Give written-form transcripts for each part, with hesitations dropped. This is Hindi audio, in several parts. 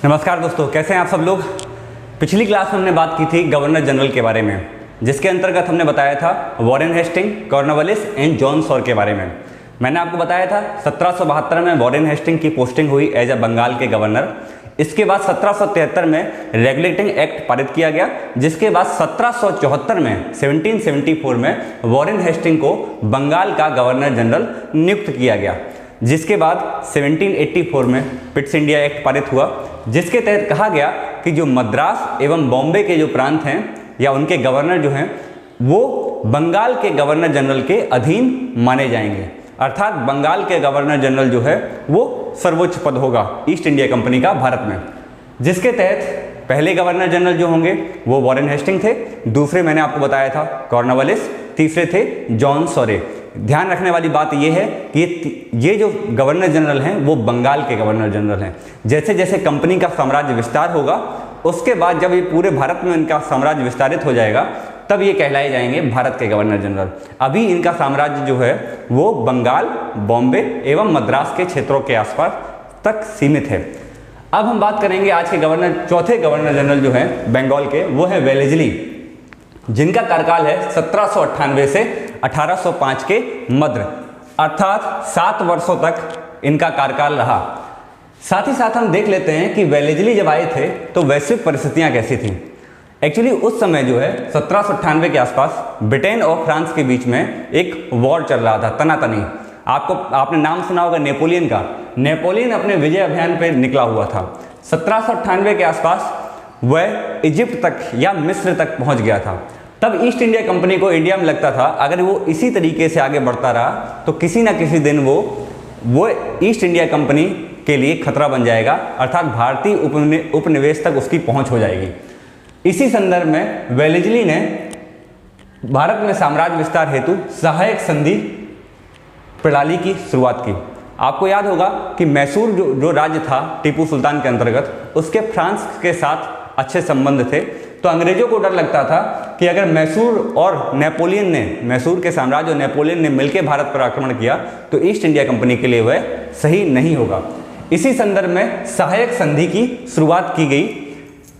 नमस्कार दोस्तों, कैसे हैं आप सब लोग। पिछली क्लास में हमने बात की थी गवर्नर जनरल के बारे में, जिसके अंतर्गत हमने बताया था Warren Hastings, Cornwallis and John Shore के बारे में। मैंने आपको बताया था 1772 में वॉरेन हेस्टिंग की पोस्टिंग हुई एज अ बंगाल के गवर्नर। इसके बाद 1773 में रेगुलेटिंग एक्ट पारित किया गया, जिसके बाद 1774 में 1774 में वॉरेन हेस्टिंग को बंगाल का गवर्नर जनरल नियुक्त किया गया। जिसके बाद 1784 में पिट्स इंडिया एक्ट पारित हुआ, जिसके तहत कहा गया कि जो मद्रास एवं बॉम्बे के जो प्रांत हैं या उनके गवर्नर जो हैं वो बंगाल के गवर्नर जनरल के अधीन माने जाएंगे। अर्थात बंगाल के गवर्नर जनरल जो है वो सर्वोच्च पद होगा ईस्ट इंडिया कंपनी का भारत में। जिसके तहत पहले गवर्नर जनरल जो होंगे वो वॉरेन हेस्टिंग थे, दूसरे मैंने आपको बताया था कॉर्नवालिस, तीसरे थे जॉन सॉरे। ध्यान रखने वाली बात यह है कि ये जो गवर्नर जनरल हैं वो बंगाल के गवर्नर जनरल हैं। जैसे जैसे कंपनी का साम्राज्य विस्तार होगा उसके बाद जब ये पूरे भारत में इनका साम्राज्य विस्तारित हो जाएगा तब ये कहलाए जाएंगे भारत के गवर्नर जनरल। अभी इनका साम्राज्य जो है वो बंगाल, बॉम्बे एवं मद्रास के क्षेत्रों के आसपास तक सीमित है। अब हम बात करेंगे आज के गवर्नर, चौथे गवर्नर जनरल जो हैं बंगाल के, वो है वेलेस्ली, जिनका कार्यकाल है 1798 से 1805 के मध्य, अर्थात 7 वर्षों तक इनका कार्यकाल रहा। साथ ही साथ हम देख लेते हैं कि वेलेस्ली जब आए थे तो वैश्विक परिस्थितियां कैसी थीं। एक्चुअली उस समय जो है 1798 के आसपास ब्रिटेन और फ्रांस के बीच में एक वॉर चल रहा था, तनातनी। आपने नाम सुना होगा नेपोलियन का। नेपोलियन अपने विजय अभियान पर निकला हुआ था। 1798 के आसपास वह इजिप्ट तक या मिस्र तक पहुंच गया था। तब ईस्ट इंडिया कंपनी को इंडिया में लगता था अगर वो इसी तरीके से आगे बढ़ता रहा तो किसी ना किसी दिन वो ईस्ट इंडिया कंपनी के लिए खतरा बन जाएगा, अर्थात भारतीय उपनिवेश तक उसकी पहुंच हो जाएगी। इसी संदर्भ में वेलेस्ली ने भारत में साम्राज्य विस्तार हेतु सहायक संधि प्रणाली की शुरुआत की। आपको याद होगा कि मैसूर जो राज्य था टीपू सुल्तान के अंतर्गत, उसके फ्रांस के साथ अच्छे संबंध थे। तो अंग्रेजों को डर लगता था कि अगर मैसूर के साम्राज्य और नेपोलियन ने मिलकर भारत पर आक्रमण किया तो ईस्ट इंडिया कंपनी के लिए वह सही नहीं होगा। इसी संदर्भ में सहायक संधि की शुरुआत की गई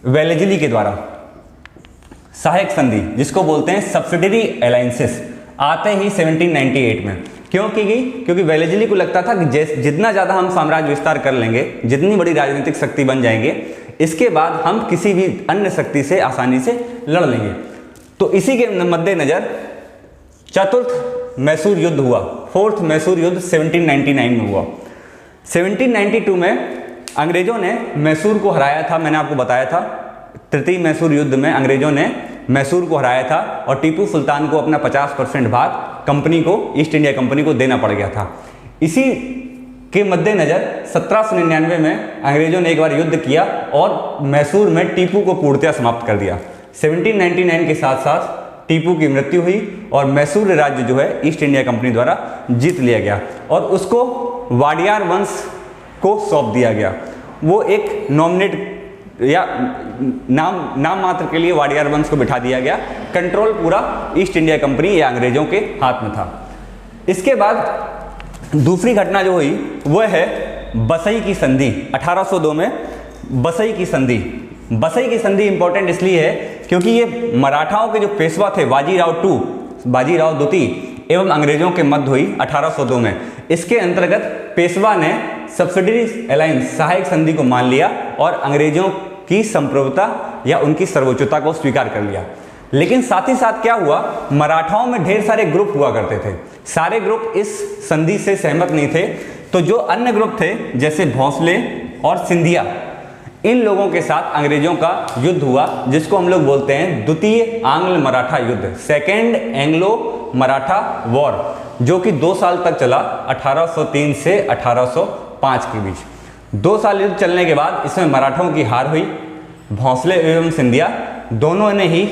वेलेस्ली के द्वारा। सहायक संधि जिसको बोलते हैं सब्सिडरी अलायंसेस, आते ही 1798 में। क्यों की गई? क्योंकि वेलेस्ली को लगता था कि जितना ज़्यादा हम साम्राज्य विस्तार कर लेंगे, जितनी बड़ी राजनीतिक शक्ति बन जाएंगे, इसके बाद हम किसी भी अन्य शक्ति से आसानी से लड़ लेंगे। तो इसी के मद्देनजर चतुर्थ मैसूर युद्ध हुआ, फोर्थ मैसूर युद्ध 1799 में हुआ। 1792 में अंग्रेजों ने मैसूर को हराया था। मैंने आपको बताया था तृतीय मैसूर युद्ध में अंग्रेजों ने मैसूर को हराया था और टीपू सुल्तान को अपना 50% भाग कंपनी को, ईस्ट इंडिया कंपनी को देना पड़ गया था। इसी के मद्देनजर 1799 में अंग्रेजों ने एक बार युद्ध किया और मैसूर में टीपू को पूर्णतः समाप्त कर दिया। 1799 के साथ साथ टीपू की मृत्यु हुई और मैसूर राज्य जो है ईस्ट इंडिया कंपनी द्वारा जीत लिया गया और उसको वाडियार वंश को सौंप दिया गया। वो एक नॉमिनेट या नाम मात्र के लिए वाडियार वंश को बिठा दिया गया। कंट्रोल पूरा ईस्ट इंडिया कंपनी या अंग्रेजों के हाथ में था। इसके बाद दूसरी घटना जो हुई वह है बसई की संधि। 1802 में बसई की संधि। बसई की संधि इंपॉर्टेंट इसलिए है क्योंकि ये मराठाओं के जो पेशवा थे बाजीराव द्वितीय एवं अंग्रेजों के मध्य हुई 1802 में। इसके अंतर्गत पेशवा ने सब्सिडरी अलायंस, सहायक संधि को मान लिया और अंग्रेजों की संप्रभुता या उनकी सर्वोच्चता को स्वीकार कर लिया। लेकिन साथ ही साथ क्या हुआ, मराठाओं में ढेर सारे ग्रुप हुआ करते थे। सारे ग्रुप इस संधि से सहमत नहीं थे। तो जो अन्य ग्रुप थे जैसे भोंसले और सिंधिया, इन लोगों के साथ अंग्रेजों का युद्ध हुआ, जिसको हम लोग बोलते हैं द्वितीय आंग्ल मराठा युद्ध, सेकेंड एंग्लो मराठा वॉर, जो कि 2 साल तक चला, 1803 से 1805 के बीच। 2 साल युद्ध चलने के बाद इसमें मराठों की हार हुई। भोंसले एवं सिंधिया दोनों ने ही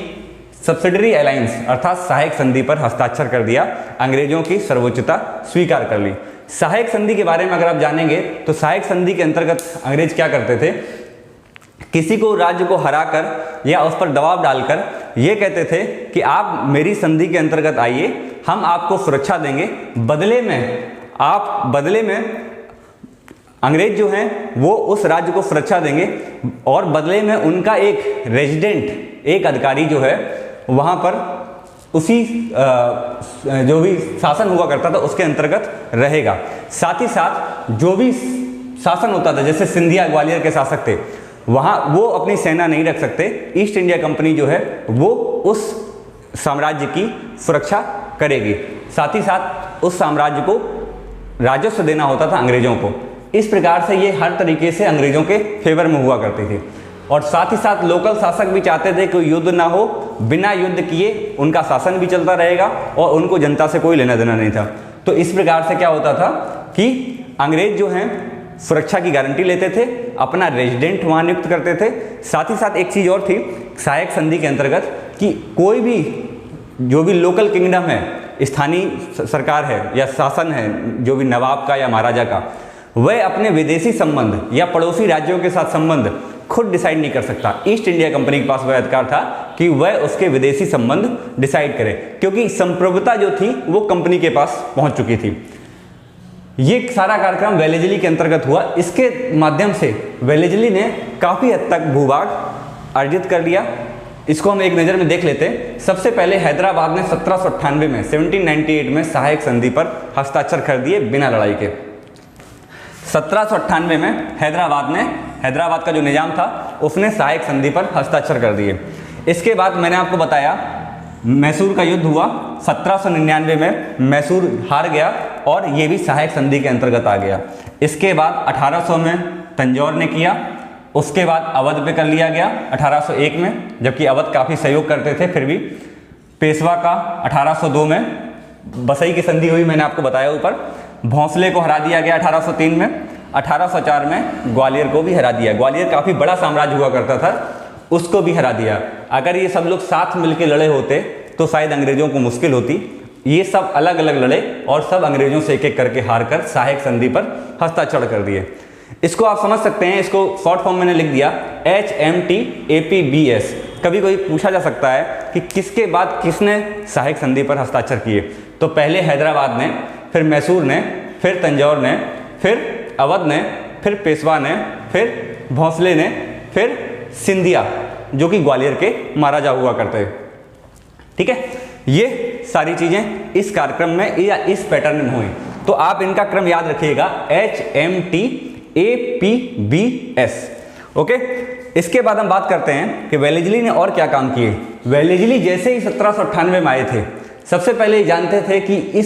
सब्सिडरी अलायंस अर्थात सहायक संधि पर हस्ताक्षर कर दिया, अंग्रेजों की सर्वोच्चता स्वीकार कर ली। सहायक संधि के बारे में अगर आप जानेंगे तो सहायक संधि के अंतर्गत अंग्रेज क्या करते थे, किसी को राज्य को हराकर या उस पर दबाव डालकर ये कहते थे कि आप मेरी संधि के अंतर्गत आइए, हम आपको सुरक्षा देंगे, बदले में अंग्रेज जो हैं वो उस राज्य को सुरक्षा देंगे और बदले में उनका एक रेजिडेंट, एक अधिकारी जो है वहाँ पर उसी जो भी शासन हुआ करता था उसके अंतर्गत रहेगा। साथ ही साथ जो भी शासन होता था, जैसे सिंधिया ग्वालियर के शासक थे, वहाँ वो अपनी सेना नहीं रख सकते। ईस्ट इंडिया कंपनी जो है वो उस साम्राज्य की सुरक्षा करेगी। साथ ही साथ उस साम्राज्य को राजस्व देना होता था अंग्रेजों को। इस प्रकार से ये हर तरीके से अंग्रेजों के फेवर में हुआ करती थी। और साथ ही साथ लोकल शासक भी चाहते थे कि युद्ध ना हो, बिना युद्ध किए उनका शासन भी चलता रहेगा और उनको जनता से कोई लेना देना नहीं था। तो इस प्रकार से क्या होता था कि अंग्रेज जो हैं सुरक्षा की गारंटी लेते थे, अपना रेजिडेंट वहाँ नियुक्त करते थे। साथ ही साथ एक चीज़ और थी सहायक संधि के अंतर्गत कि कोई भी जो भी लोकल किंगडम है, स्थानीय सरकार है या शासन है, जो भी नवाब का या महाराजा का, वह अपने विदेशी संबंध या पड़ोसी राज्यों के साथ संबंध खुद डिसाइड नहीं कर सकता। ईस्ट इंडिया कंपनी के पास वह अधिकार था कि वह उसके विदेशी संबंध डिसाइड करे, क्योंकि संप्रभुता जो थी वो कंपनी के पास पहुंच चुकी थी। ये सारा कार्यक्रम वेलेजली के अंतर्गत हुआ। इसके माध्यम से वेलेजली ने काफ़ी हद तक भूभाग अर्जित कर लिया। इसको हम एक नज़र में देख लेते हैं। सबसे पहले हैदराबाद ने 1798 में 1798 में सहायक संधि पर हस्ताक्षर कर दिए बिना लड़ाई के। 1798 में हैदराबाद का जो निजाम था उसने सहायक संधि पर हस्ताक्षर कर दिए। इसके बाद मैंने आपको बताया मैसूर का युद्ध हुआ। 1799 में मैसूर हार गया और ये भी सहायक संधि के अंतर्गत आ गया। इसके बाद 1800 में तंजौर ने किया। उसके बाद अवध पे कर लिया गया 1801 में, जबकि अवध काफ़ी सहयोग करते थे फिर भी। पेशवा का 1802 में बसई की संधि हुई, मैंने आपको बताया ऊपर। भोंसले को हरा दिया गया 1803 में। 1804 में ग्वालियर को भी हरा दिया। ग्वालियर काफ़ी बड़ा साम्राज्य हुआ करता था, उसको भी हरा दिया। अगर ये सब लोग साथ मिलकर लड़े होते तो शायद अंग्रेजों को मुश्किल होती। ये सब अलग अलग लड़े और सब अंग्रेजों से एक एक करके हार कर सहायक संधि पर हस्ताक्षर कर दिए। इसको आप समझ सकते हैं, इसको शॉर्ट फॉर्म मैंने लिख दिया HMTAPBS। कभी कोई पूछा जा सकता है कि किसके बाद किसने सहायक संधि पर हस्ताक्षर किए, तो पहले हैदराबाद ने, फिर मैसूर ने, फिर तंजौर ने, फिर अवध ने, फिर पेशवा ने, फिर भोंसले ने, फिर सिंधिया जो कि ग्वालियर के महाराजा हुआ करते हैं। ठीक है, ये सारी चीजें इस कार्यक्रम में या इस पैटर्न में हुई। तो आप इनका क्रम याद रखिएगा HMTAPBS। ओके, इसके बाद हम बात करते हैं कि वेलेजली ने और क्या काम किए। वेलेजली जैसे ही 1798 में आए थे, सबसे पहले जानते थे कि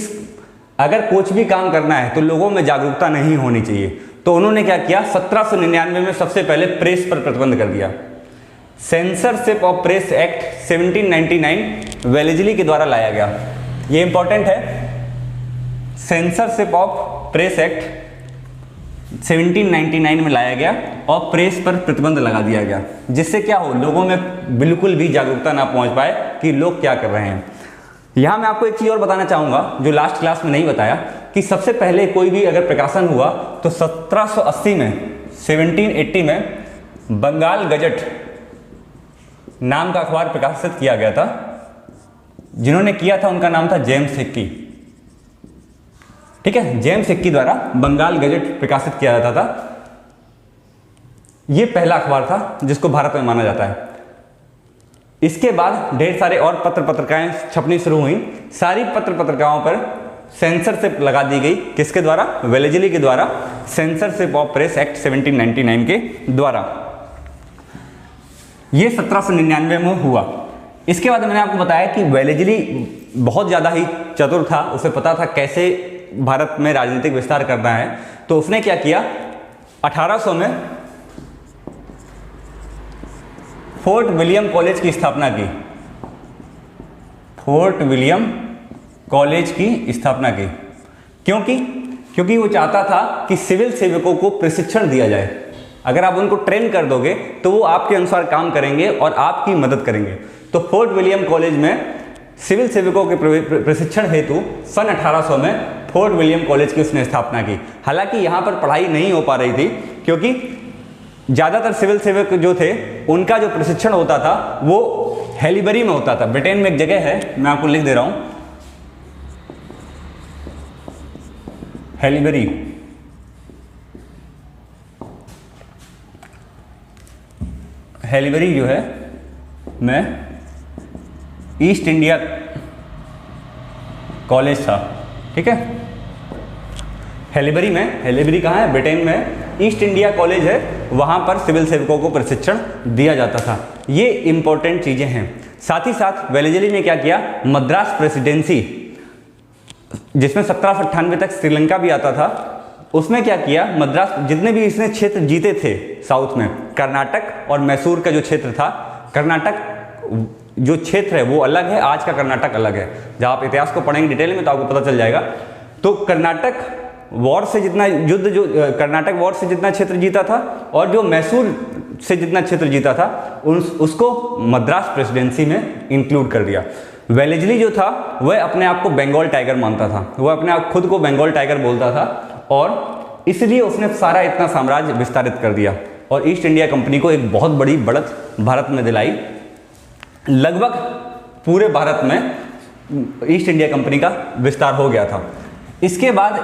अगर कुछ भी काम करना है तो लोगों में जागरूकता नहीं होनी चाहिए। तो उन्होंने क्या किया, 1799 में सबसे पहले प्रेस पर प्रतिबंध कर दिया। Censorship of press act 1799 Wellesley के द्वारा लाया गया। ये इंपॉर्टेंट है। सेंसरशिप ऑफ प्रेस एक्ट 1799 में लाया गया और प्रेस पर प्रतिबंध लगा दिया गया, जिससे क्या हो, लोगों में बिल्कुल भी जागरूकता ना पहुंच पाए कि लोग क्या कर रहे हैं। यहां मैं आपको एक चीज और बताना चाहूंगा जो लास्ट क्लास में नहीं बताया, कि सबसे पहले कोई भी अगर प्रकाशन हुआ तो 1780 में 1780 में बंगाल गजट नाम का अखबार प्रकाशित किया गया था। जिन्होंने किया था उनका नाम था जेम्स हिक्की। ठीक है, जेम्स हिक्की द्वारा बंगाल गजट प्रकाशित किया जाता था। यह पहला अखबार था जिसको भारत में माना जाता है। इसके बाद ढेर सारे और पत्र पत्रिकाएं छपनी शुरू हुई। सारी पत्र पत्रिकाओं पर सेंसरशिप लगा दी गई। किसके द्वारा? वेलेजली के द्वारा, सेंसरशिप ऑफ प्रेस एक्ट 1799 के द्वारा। ये 1799 में हुआ। इसके बाद मैंने आपको बताया कि वेलेजली बहुत ज़्यादा ही चतुर था, उसे पता था कैसे भारत में राजनीतिक विस्तार करना है। तो उसने क्या किया, 1800 में फोर्ट विलियम कॉलेज की स्थापना की। फोर्ट विलियम कॉलेज की स्थापना की। क्योंकि वो चाहता था कि सिविल सेवकों को प्रशिक्षण दिया जाए। अगर आप उनको ट्रेन कर दोगे तो वो आपके अनुसार काम करेंगे और आपकी मदद करेंगे। तो फोर्ट विलियम कॉलेज में सिविल सेवकों के प्रशिक्षण हेतु सन 1800 में फोर्ट विलियम कॉलेज की उसने स्थापना की। हालांकि यहाँ पर पढ़ाई नहीं हो पा रही थी, क्योंकि ज़्यादातर सिविल सेवक जो थे उनका जो प्रशिक्षण होता था वो हेलीबरी में होता था। ब्रिटेन में एक जगह है, मैं आपको लिख दे रहा हूँ, हेलीबरी। हेलीबरी जो है में ईस्ट इंडिया कॉलेज था, ठीक है। हेलीबरी कहाँ है? ब्रिटेन में ईस्ट इंडिया कॉलेज है, वहाँ पर सिविल सेवकों को प्रशिक्षण दिया जाता था। ये इंपॉर्टेंट चीज़ें हैं। साथ ही साथ वेलेजली ने क्या किया, मद्रास प्रेसिडेंसी जिसमें 1798 तक श्रीलंका भी आता था, उसमें क्या किया, मद्रास जितने भी इसने क्षेत्र जीते थे साउथ में, कर्नाटक और मैसूर का जो क्षेत्र था, कर्नाटक जो क्षेत्र है वो अलग है, आज का कर्नाटक अलग है। जब आप इतिहास को पढ़ेंगे डिटेल में तो आपको पता चल जाएगा। तो कर्नाटक वॉर से जितना युद्ध जो कर्नाटक वॉर से जितना क्षेत्र जीता था और जो मैसूर से जितना क्षेत्र जीता था उसको मद्रास प्रेसिडेंसी में इंक्लूड कर दिया। वेलेजली जो था वह अपने आप को बंगाल टाइगर मानता था, वह अपने आप खुद को बंगाल टाइगर बोलता था और इसलिए उसने सारा इतना साम्राज्य विस्तारित कर दिया और ईस्ट इंडिया कंपनी को एक बहुत बड़ी बढ़त भारत में दिलाई। लगभग पूरे भारत में ईस्ट इंडिया कंपनी का विस्तार हो गया था। इसके बाद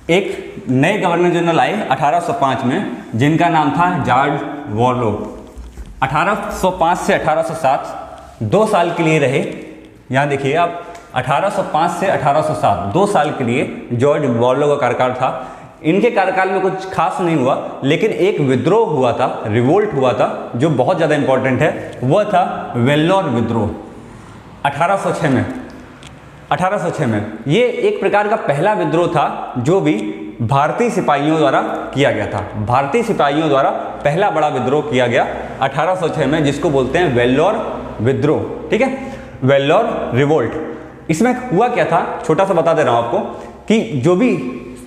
एक नए गवर्नर जनरल आए 1805 में, जिनका नाम था जॉर्ज वॉरलो। 1805 से 1807 2 साल के लिए रहे। यहाँ देखिए आप, 1805 से 1807 2 साल के लिए जॉर्ज वॉरलो का कार्यकाल था। इनके कार्यकाल में कुछ खास नहीं हुआ, लेकिन एक विद्रोह हुआ था, रिवोल्ट हुआ था जो बहुत ज़्यादा इंपॉर्टेंट है। वह था वेल्लोर विद्रोह 1806 में। 1806 में ये एक प्रकार का पहला विद्रोह था जो भी भारतीय सिपाहियों द्वारा किया गया था। भारतीय सिपाहियों द्वारा पहला बड़ा विद्रोह किया गया 1806 में, जिसको बोलते हैं वेल्लोर विद्रोह, ठीक है, वेल्लोर रिवोल्ट। इसमें हुआ क्या था, छोटा सा बता दे रहा हूँ आपको, कि जो भी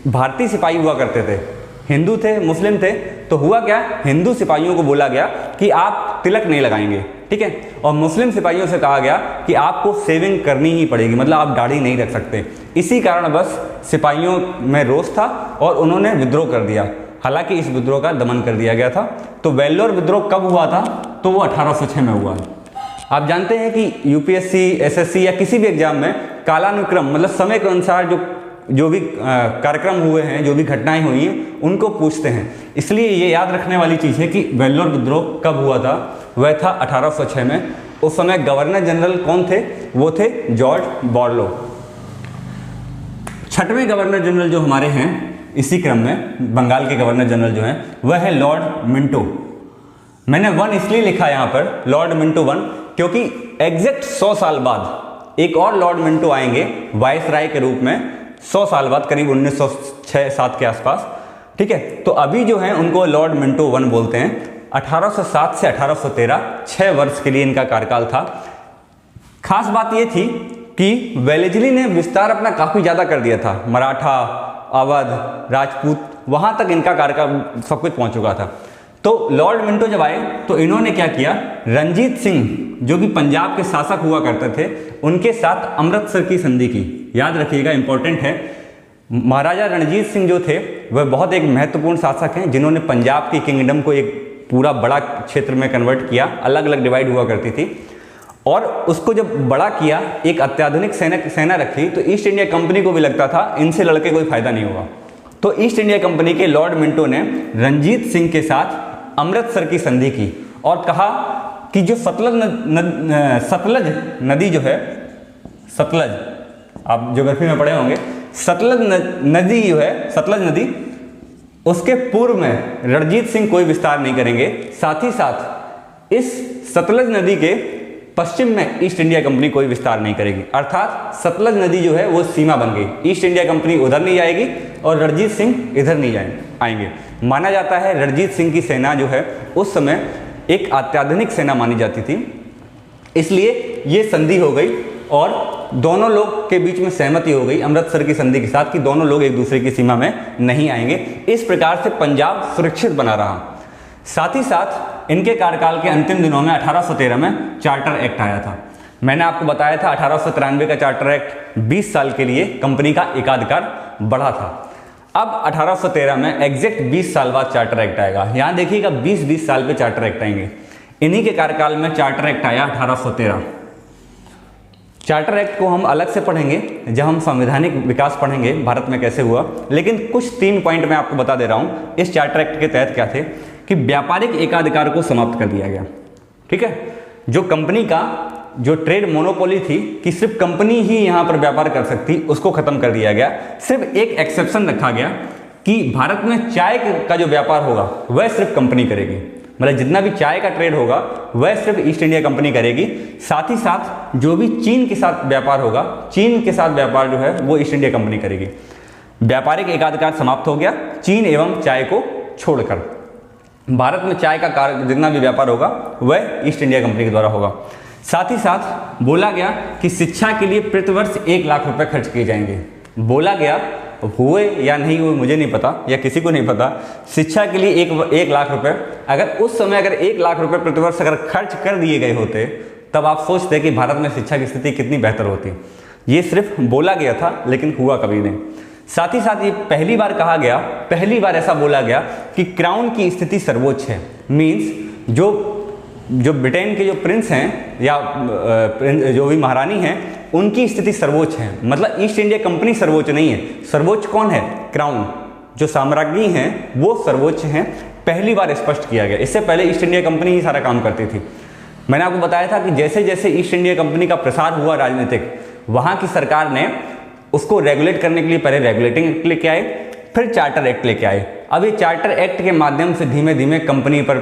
भारतीय सिपाही हुआ करते थे, हिंदू थे, मुस्लिम थे, तो हुआ क्या, हिंदू सिपाहियों को बोला गया कि आप तिलक नहीं लगाएंगे, ठीक है, और मुस्लिम सिपाहियों से कहा गया कि आपको सेविंग करनी ही पड़ेगी, मतलब आप दाढ़ी नहीं रख सकते। इसी कारण बस सिपाहियों में रोष था और उन्होंने विद्रोह कर दिया। हालांकि इस विद्रोह का दमन कर दिया गया था। तो वेल्लोर विद्रोह कब हुआ था, तो वो 1806 में हुआ। आप जानते हैं कि यूपीएससी, एसएससी या किसी भी एग्जाम में कालानुक्रम मतलब समय के अनुसार जो भी कार्यक्रम हुए हैं, जो भी घटनाएं हुई हैं, उनको पूछते हैं। इसलिए ये याद रखने वाली चीज़ है कि वेल्लोर विद्रोह कब हुआ था, वह था 1806 में। उस समय गवर्नर जनरल कौन थे, वो थे जॉर्ज वॉरलो। 6वें गवर्नर जनरल जो हमारे हैं इसी क्रम में, बंगाल के गवर्नर जनरल जो हैं, वह है लॉर्ड मिंटो। मैंने 1 इसलिए लिखा यहाँ पर, लॉर्ड मिंटो 1, क्योंकि एग्जैक्ट 100 साल बाद एक और लॉर्ड मिंटो आएंगे वायसराय के रूप में, 100 साल बाद, करीब 1906-7 के आसपास, ठीक है। तो अभी जो है उनको लॉर्ड मिंटो 1 बोलते हैं। 1807 से 1813 6 वर्ष के लिए इनका कार्यकाल था। खास बात ये थी कि वेलेजली ने विस्तार अपना काफ़ी ज़्यादा कर दिया था, मराठा, अवध, राजपूत, वहाँ तक इनका कार्यकाल सब कुछ पहुँच चुका था। तो लॉर्ड मिंटो जब आए तो इन्होंने क्या किया, रणजीत सिंह जो कि पंजाब के शासक हुआ करते थे, उनके साथ अमृतसर की संधि की। याद रखिएगा, इंपॉर्टेंट है। महाराजा रणजीत सिंह जो थे वह बहुत एक महत्वपूर्ण शासक हैं, जिन्होंने पंजाब की किंगडम को एक पूरा बड़ा क्षेत्र में कन्वर्ट किया, अलग अलग डिवाइड हुआ करती थी, और उसको जब बड़ा किया, एक अत्याधुनिक सेना रखी, तो ईस्ट इंडिया कंपनी को भी लगता था इनसे लड़के कोई फायदा नहीं होगा। तो ईस्ट इंडिया कंपनी के लॉर्ड मिंटो ने रंजीत सिंह के साथ अमृतसर की संधि की और कहा कि जो सतलज नदी जो है, सतलज, आप ज्योग्राफी में पढ़े होंगे, सतलज नदी जो है, सतलज नदी, उसके पूर्व में रणजीत सिंह कोई विस्तार नहीं करेंगे। साथ ही साथ इस सतलज नदी के पश्चिम में ईस्ट इंडिया कंपनी कोई विस्तार नहीं करेगी। अर्थात सतलज नदी जो है वो सीमा बन गई, ईस्ट इंडिया कंपनी उधर नहीं जाएगी और रणजीत सिंह इधर नहीं आएंगे। माना जाता है रणजीत सिंह की सेना जो है उस समय एक अत्याधुनिक सेना मानी जाती थी, इसलिए ये संधि हो गई और दोनों लोग के बीच में सहमति हो गई अमृतसर की संधि के साथ कि दोनों लोग एक दूसरे की सीमा में नहीं आएंगे। इस प्रकार से पंजाब सुरक्षित बना रहा। साथ ही साथ इनके कार्यकाल के अंतिम दिनों में 1813 में चार्टर एक्ट आया था। मैंने आपको बताया था 1893 का चार्टर एक्ट 20 साल के लिए कंपनी का एकाधिकार बढ़ा था। अब 1813 में एग्जैक्ट 20 साल बाद चार्टर एक्ट आएगा। यहाँ देखिएगा 20-20 साल पे चार्टर एक्ट आएंगे। इन्हीं के कार्यकाल में चार्टर एक्ट आया 1813। चार्टर एक्ट को हम अलग से पढ़ेंगे जब हम संवैधानिक विकास पढ़ेंगे भारत में कैसे हुआ, लेकिन कुछ 3 पॉइंट मैं आपको बता दे रहा हूँ। इस चार्टर एक्ट के तहत क्या थे कि व्यापारिक एकाधिकार को समाप्त कर दिया गया। ठीक है, जो कंपनी का जो ट्रेड मोनोपोली थी कि सिर्फ कंपनी ही यहां पर व्यापार कर सकती, उसको खत्म कर दिया गया। सिर्फ एक एक्सेप्शन रखा गया कि भारत में चाय का जो व्यापार होगा वह सिर्फ कंपनी करेगी, मतलब जितना भी चाय का ट्रेड होगा वह सिर्फ ईस्ट इंडिया कंपनी करेगी। साथ ही साथ जो भी चीन के साथ व्यापार होगा, चीन के साथ व्यापार जो है वो ईस्ट इंडिया कंपनी करेगी। व्यापारिक एकाधिकार समाप्त हो गया चीन एवं चाय को छोड़कर। भारत में चाय का जितना भी व्यापार होगा वह ईस्ट इंडिया कंपनी के द्वारा होगा। साथ ही साथ बोला गया कि शिक्षा के लिए प्रतिवर्ष 1 लाख रुपए खर्च किए जाएंगे। बोला गया, हुए या नहीं हुए मुझे नहीं पता या किसी को नहीं पता। शिक्षा के लिए 1 लाख रुपए, अगर उस समय अगर 1 लाख रुपए प्रतिवर्ष अगर खर्च कर दिए गए होते तब आप सोचते कि भारत में शिक्षा की स्थिति कितनी बेहतर होती। ये सिर्फ बोला गया था लेकिन हुआ कभी नहीं। साथ ही साथ ये पहली बार कहा गया, पहली बार ऐसा बोला गया कि क्राउन की स्थिति सर्वोच्च है। मीन्स जो ब्रिटेन के जो प्रिंस हैं या जो भी महारानी हैं उनकी स्थिति सर्वोच्च है। मतलब ईस्ट इंडिया कंपनी सर्वोच्च नहीं है, सर्वोच्च कौन है? क्राउन, जो साम्राज्ञी हैं वो सर्वोच्च हैं। पहली बार स्पष्ट किया गया। इससे पहले ईस्ट इंडिया कंपनी ही सारा काम करती थी। मैंने आपको बताया था कि जैसे जैसे ईस्ट इंडिया कंपनी का प्रसार हुआ राजनीतिक, वहाँ की सरकार ने उसको रेगुलेट करने के लिए पहले रेगुलेटिंग एक्ट लेके आए, फिर चार्टर एक्ट लेके आए। अब ये चार्टर एक्ट के माध्यम से धीमे धीमे कंपनी पर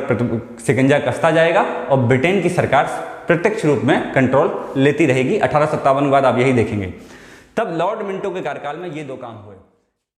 शिकंजा कसता जाएगा और ब्रिटेन की सरकार प्रत्यक्ष रूप में कंट्रोल लेती रहेगी। 1857 के बाद आप यही देखेंगे। तब लॉर्ड मिंटो के कार्यकाल में ये 2 काम हुए।